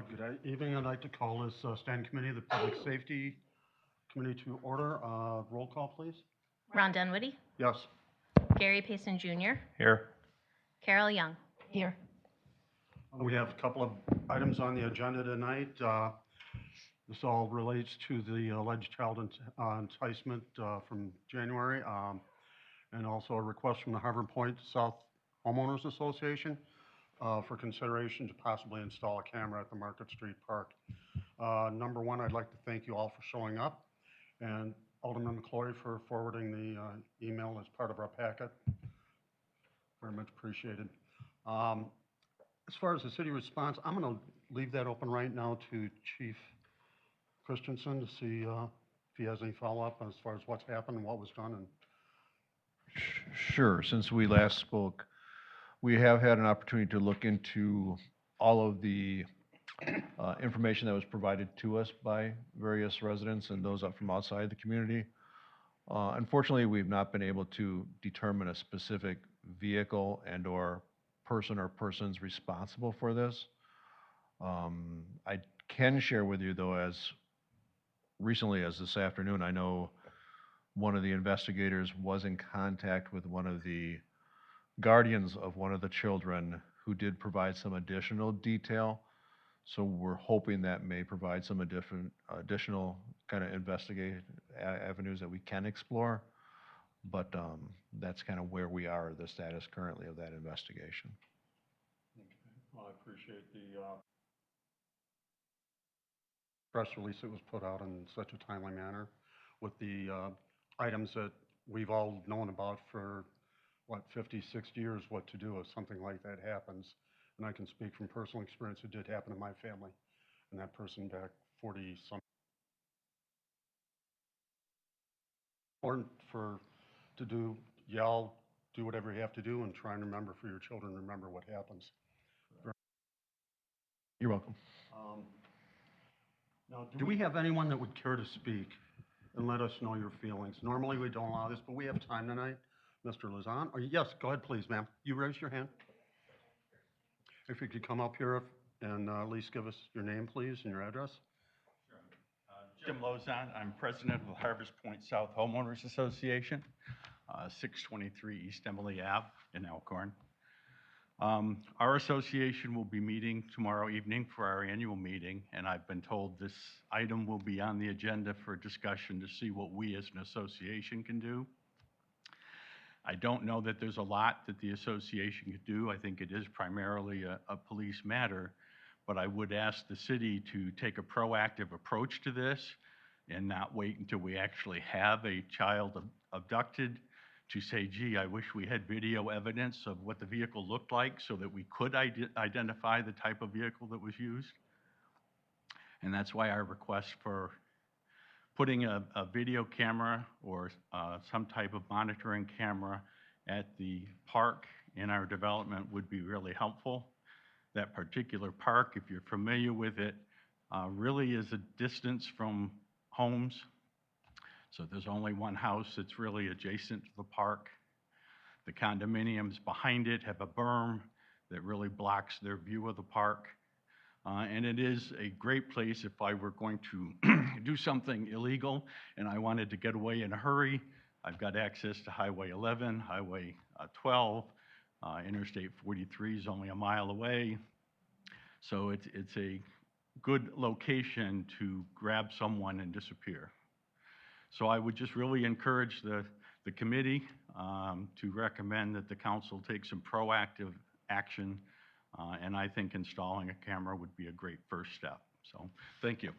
Good evening. I'd like to call this Standing Committee of the Public Safety Committee to order. Roll call, please. Ron Dunwoody, Yes. Gary Payson Jr., Here. Carol Young. Here. We have a couple of items on the agenda tonight. This all relates to the alleged child enticement from January, and also a request from the Harvard Point South Homeowners Association for consideration to possibly install a camera at the Market Street Park. Number one, I'd like to thank you all for showing up, and Alderman McClory for forwarding the email as part of our packet. Very much appreciated. As far as the city response, I'm going to leave that open right now to Chief Christensen to see if he has any follow-up as far as what's happened and what was done. And Sure. Since we last spoke, we have had an opportunity to look into all of the information that was provided to us by various residents and those up from outside the community. Unfortunately, we've not been able to determine a specific vehicle and or persons responsible for this. I can share with you though, as recently as this afternoon, I know one of the investigators was in contact with one of the guardians of one of the children who did provide some additional detail. So we're hoping that may provide some additional kind of investigate avenues that we can explore. But that's kind of where we are, the status currently of that investigation. okay. Well, I appreciate the press release that was put out in such a timely manner with the items that we've all known about for, 50, 60 years, what to do if something like that happens. And I can speak from personal experience. It did happen to my family, and that person back 40-some. Important to yell, do whatever you have to do, and try and remember for your children, remember what happens. You're welcome. Now, do we have anyone that would care to speak and let us know your feelings? Normally, we don't allow this, but we have time tonight. Mr. Lazan, yes, go ahead, please, ma'am. You raised your hand. If you could come up here and at least give us your name, please, and your address. Sure. Jim Lozon. I'm president of the Harvest Point South Homeowners Association, 623 East Emily Ave in Elkhorn. Our association will be meeting tomorrow evening for our annual meeting, and I've been told this item will be on the agenda for discussion to see what we as an association can do. I don't know that there's a lot that the association could do. I think it is primarily a police matter, but I would ask the city to take a proactive approach to this and not wait until we actually have a child abducted to say, gee, I wish we had video evidence of what the vehicle looked like so that we could identify the type of vehicle that was used. And that's why our request for putting a video camera or some type of monitoring camera at the park in our development would be really helpful. That particular park, if you're familiar with it, really is a distance from homes. So there's only one house that's really adjacent to the park. The condominiums behind it have a berm that really blocks their view of the park. And it is a great place if I were going to do something illegal and I wanted to get away in a hurry. I've got access to Highway 11, Highway 12, Interstate 43 is only a mile away. So it's a good location to grab someone and disappear. So I would just really encourage the committee to recommend that the council take some proactive action. And I think installing a camera would be a great first step. So, thank you.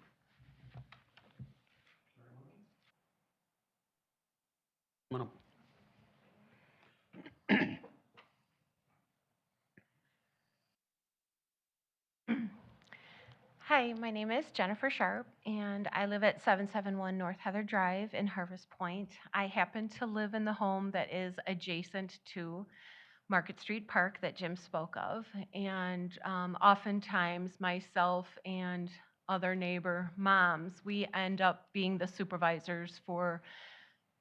Hi, my name is Jennifer Sharp, and I live at 771 North Heather Drive in Harvest Point. I happen to live in the home that is adjacent to Market Street Park that Jim spoke of, and oftentimes myself and other neighbor moms, we end up being the supervisors for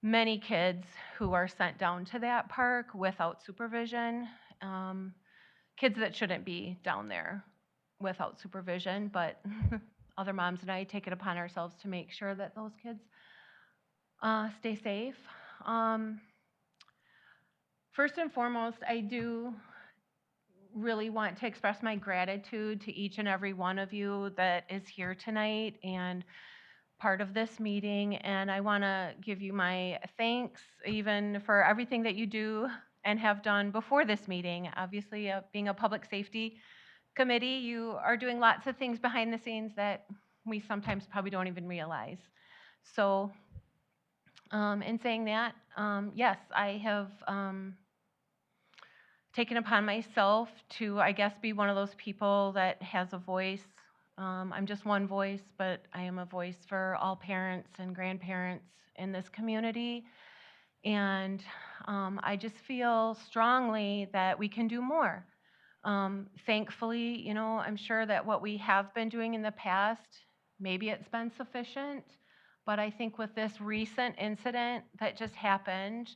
many kids who are sent down to that park without supervision, kids that shouldn't be down there. without supervision, but other moms and I take it upon ourselves to make sure that those kids stay safe. First and foremost, I do really want to express my gratitude to each and every one of you that is here tonight and part of this meeting. And I want to give you my thanks even for everything that you do and have done before this meeting. Obviously, being a public safety committee, you are doing lots of things behind the scenes that we sometimes probably don't even realize. So in saying that, yes, I have taken upon myself to, I guess, be one of those people that has a voice. I'm just one voice, but I am a voice for all parents and grandparents in this community. And I just feel strongly that we can do more. Thankfully, you know, I'm sure that what we have been doing in the past, maybe it's been sufficient, but I think with this recent incident that just happened,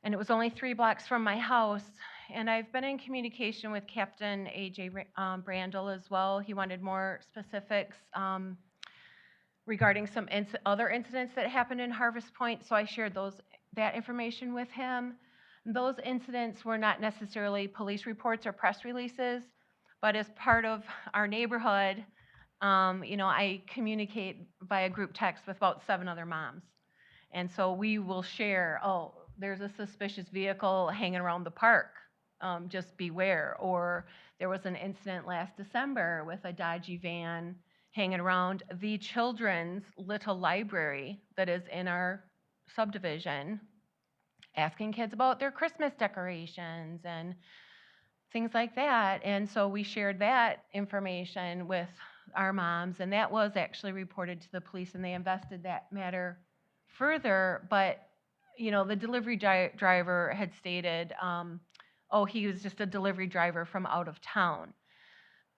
and it was only 3 blocks from my house, and I've been in communication with Captain A.J. Brandel as well. He wanted more specifics regarding some other incidents that happened in Harvest Point, so I shared that information with him. Those incidents were not necessarily police reports or press releases, but as part of our neighborhood, you know, I communicate via group text with about 7 other moms. And so we will share, oh, there's a suspicious vehicle hanging around the park. Just beware. Or there was an incident last December with a dodgy van hanging around the children's little library that is in our subdivision, asking kids about their Christmas decorations and things like that. And so we shared that information with our moms, and that was actually reported to the police, and they invested that matter further. But, you know, the delivery driver had stated, oh, he was just a delivery driver from out of town.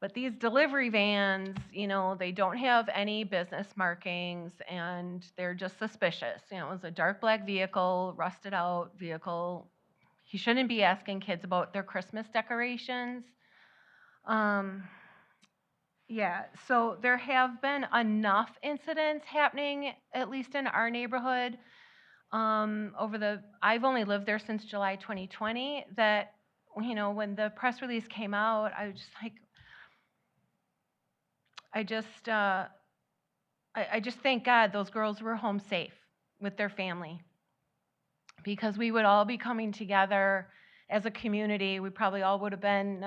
But these delivery vans, you know, they don't have any business markings, and they're just suspicious. You know, it was a dark black vehicle, rusted out vehicle. He shouldn't be asking kids about their Christmas decorations. Yeah, so there have been enough incidents happening, at least in our neighborhood, I've only lived there since July 2020, that, you know, when the press release came out, I was just like, I just thank God those girls were home safe with their family, because we would all be coming together as a community. We probably all would have been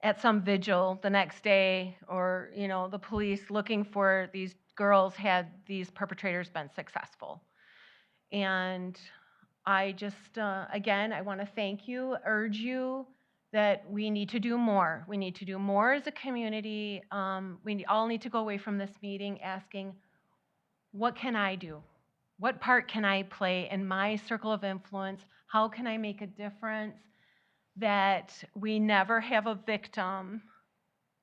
at some vigil the next day, or, you know, the police looking for these girls had these perpetrators been successful. And I just, again, I want to thank you, urge you that we need to do more. We need to do more as a community. We all need to go away from this meeting asking, what can I do? What part can I play in my circle of influence? How can I make a difference that we never have a victim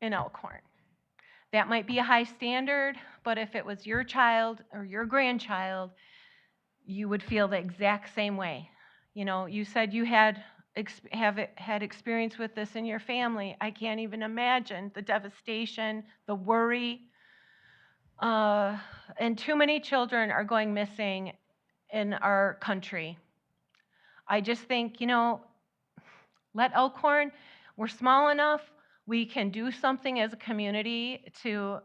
in Elkhorn? That might be a high standard, but if it was your child or your grandchild, you would feel the exact same way. You know, you said you had experience with this in your family. I can't even imagine the devastation, the worry. And too many children are going missing in our country. I just think, you know, let Elkhorn, we're small enough, we can do something as a community to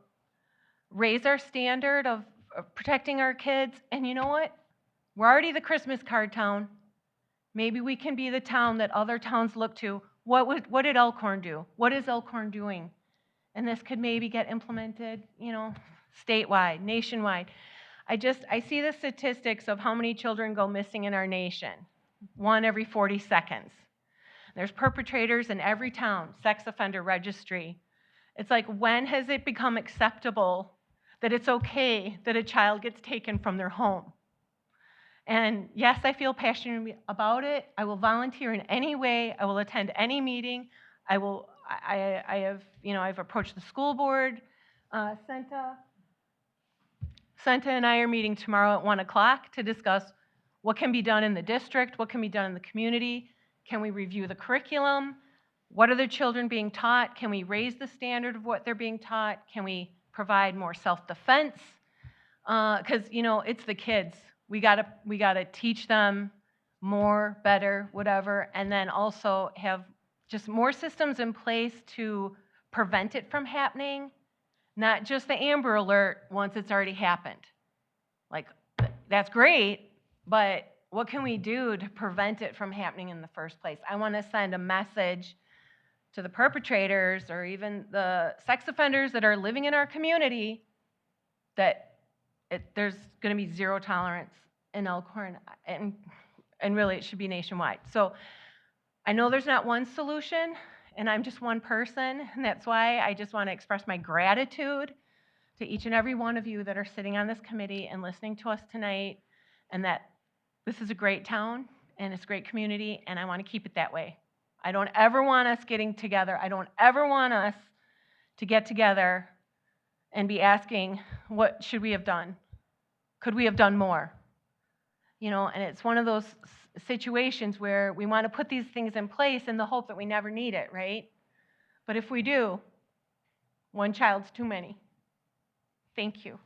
raise our standard of protecting our kids. And you know what? We're already the Christmas card town. Maybe we can be the town that other towns look to. What did Elkhorn do? What is Elkhorn doing? And this could maybe get implemented, you know, statewide, nationwide. I see the statistics of how many children go missing in our nation. 1 every 40 seconds. There's perpetrators in every town, sex offender registry. It's like, when has it become acceptable that it's okay that a child gets taken from their home? And yes, I feel passionate about it. I will volunteer in any way. I will attend any meeting. I've approached the school board. Senta and I are meeting tomorrow at 1 o'clock to discuss what can be done in the district, what can be done in the community. Can we review the curriculum? What are the children being taught? Can we raise the standard of what they're being taught? Can we provide more self-defense? Because, it's the kids. We gotta teach them more, better, whatever, and then also have just more systems in place to prevent it from happening, not just the Amber Alert once it's already happened. Like, that's great, but what can we do to prevent it from happening in the first place? I want to send a message to the perpetrators or even the sex offenders that are living in our community that there's going to be zero tolerance in Elkhorn, and really it should be nationwide. So I know there's not one solution, and I'm just one person, and that's why I just want to express my gratitude to each and every one of you that are sitting on this committee and listening to us tonight, and that this is a great town and it's a great community, and I want to keep it that way. I don't ever want us getting together. I don't ever want us to get together and be asking, what should we have done? Could we have done more? And it's one of those situations where we want to put these things in place in the hope that we never need it, right? But if we do, one child's too many. Thank you.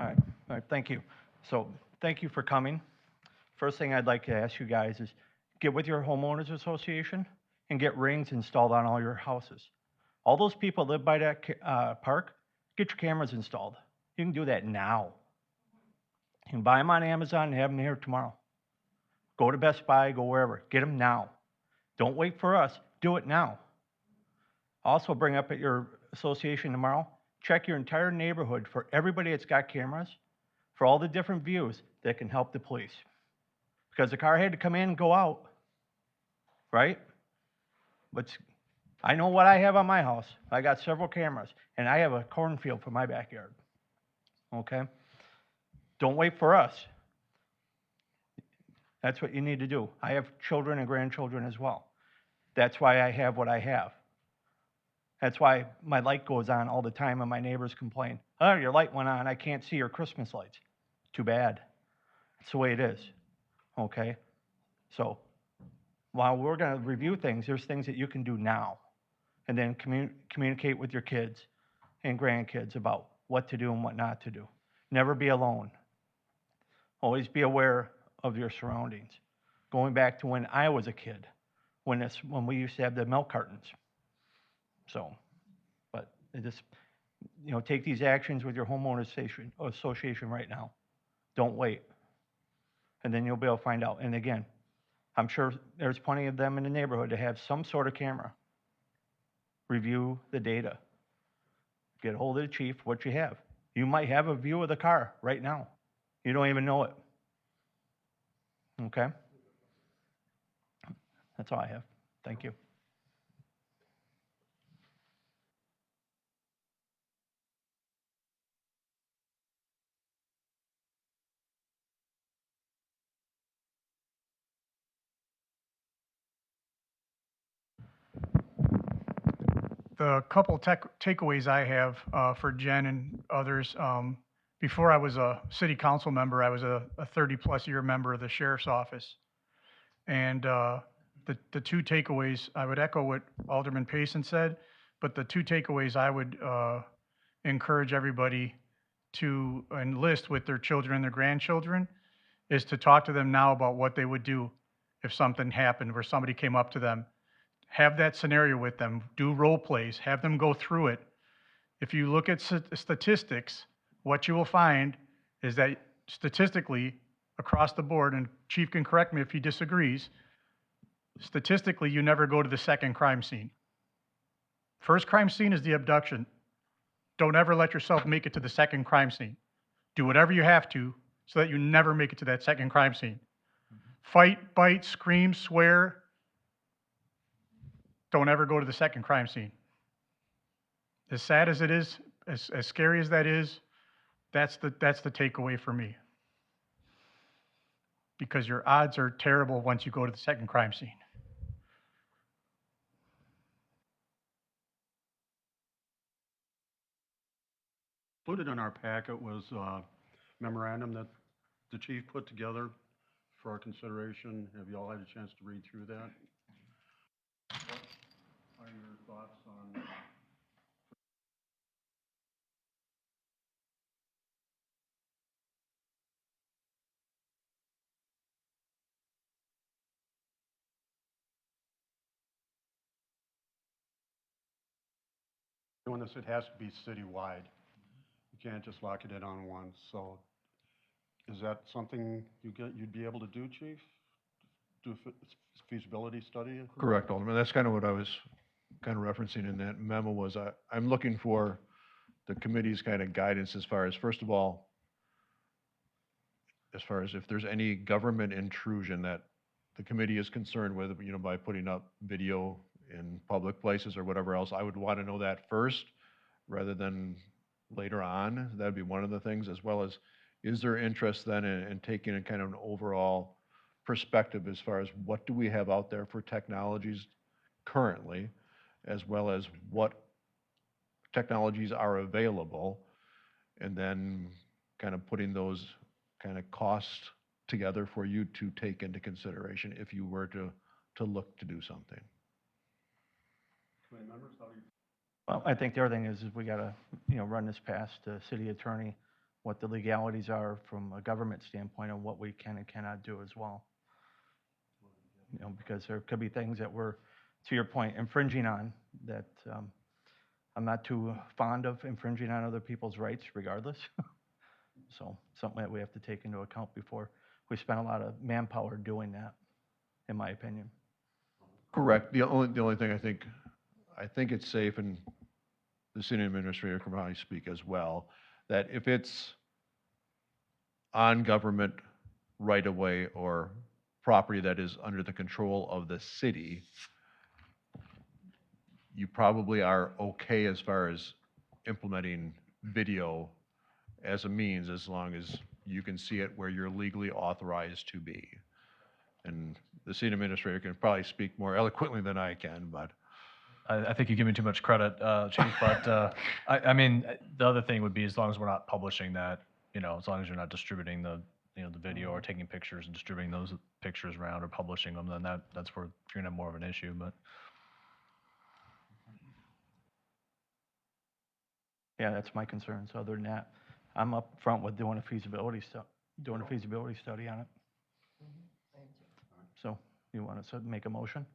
All right, thank you. So, thank you for coming. First thing I'd like to ask you guys is get with your homeowners association and get rings installed on all your houses. All those people that live by that park, get your cameras installed. You can do that now. You can buy them on Amazon and have them here tomorrow. Go to Best Buy, go wherever. Get them now. Don't wait for us. Do it now. Also bring up at your association tomorrow, check your entire neighborhood for everybody that's got cameras, for all the different views that can help the police. Because the car had to come in and go out, right? But I know what I have on my house. I got several cameras, and I have a cornfield for my backyard, okay? Don't wait for us. That's what you need to do. I have children and grandchildren as well. That's why I have what I have. That's why my light goes on all the time and my neighbors complain, oh, your light went on, I can't see your Christmas lights. Too bad. It's the way it is, okay? So while we're gonna review things, there's things that you can do now, and then communicate with your kids and grandkids about what to do and what not to do. Never be alone. Always be aware of your surroundings. Going back to when I was a kid, when we used to have the milk cartons. So, but just, take these actions with your homeowner association right now. Don't wait. And then you'll be able to find out. And again, I'm sure there's plenty of them in the neighborhood to have some sort of camera. Review the data. Get a hold of the chief, what you have. You might have a view of the car right now. You don't even know it. Okay? That's all I have. Thank you. The couple takeaways I have for Jen and others, before I was a city council member, I was a 30-plus year member of the sheriff's office. And the two takeaways, I would echo what Alderman Payson said, but the two takeaways I would encourage everybody to enlist with their children and their grandchildren is to talk to them now about what they would do if something happened where somebody came up to them. Have that scenario with them, do role plays, have them go through it. If you look at statistics, what you will find is that statistically, across the board, and Chief can correct me if he disagrees, statistically, you never go to the second crime scene. First crime scene is the abduction. Don't ever let yourself make it to the second crime scene. Do whatever you have to so that you never make it to that second crime scene. Fight, bite, scream, swear. Don't ever go to the second crime scene. As sad as it is, as scary as that is, that's the takeaway for me. Because your odds are terrible once you go to the second crime scene. Included in our packet was a memorandum that the chief put together for our consideration. Have you all had a chance to read through that? What are your thoughts on? Doing this, it has to be citywide. You can't just lock it in on one. So is that something you'd be able to do, Chief? Do a feasibility study? Correct, Alderman. That's kind of what I was kind of referencing in that memo was I'm looking for the committee's kind of guidance as far as, first of all, as far as if there's any government intrusion that the committee is concerned with, you know, by putting up video in public places or whatever else, I would want to know that first rather than later on. That'd be one of the things, as well as, is there interest then in taking a kind of an overall perspective as far as what do we have out there for technologies currently, as well as what technologies are available, and then kind of putting those kind of costs together for you to take into consideration if you were to look to do something. Committee members, how do you? Well, I think the other thing is we gotta, you know, run this past the city attorney, what the legalities are from a government standpoint and what we can and cannot do as well. You know, because there could be things that we're, to your point, infringing on that, I'm not too fond of infringing on other people's rights regardless. So something that we have to take into account before we spend a lot of manpower doing that, in my opinion. Correct. The only thing I think it's safe, and the city administrator can probably speak as well, that if it's on government right-of-way or property that is under the control of the city, you probably are okay as far as implementing video as a means, as long as you can see it where you're legally authorized to be. And the city administrator can probably speak more eloquently than I can, but. I think you give me too much credit, Chief, but I mean, the other thing would be as long as we're not publishing that, you know, as long as you're not distributing the, you know, the video or taking pictures and distributing those pictures around or publishing them, then that's where you're gonna have more of an issue, but. Yeah, that's my concern. So other than that, I'm up front with doing a feasibility study on it. So you want to make a motion?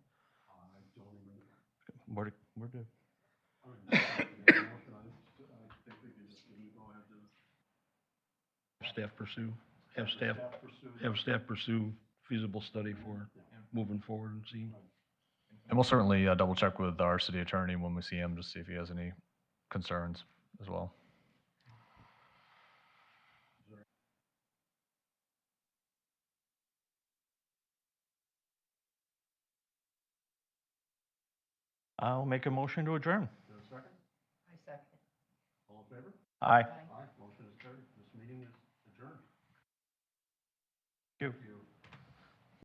We're good. Have staff pursue feasible study for moving forward and see. And we'll certainly double check with our city attorney when we see him, just see if he has any concerns as well. I'll make a motion to adjourn. Second? I second. All in favor? Aye. Aye. Motion is carried. This meeting is adjourned. Thank you.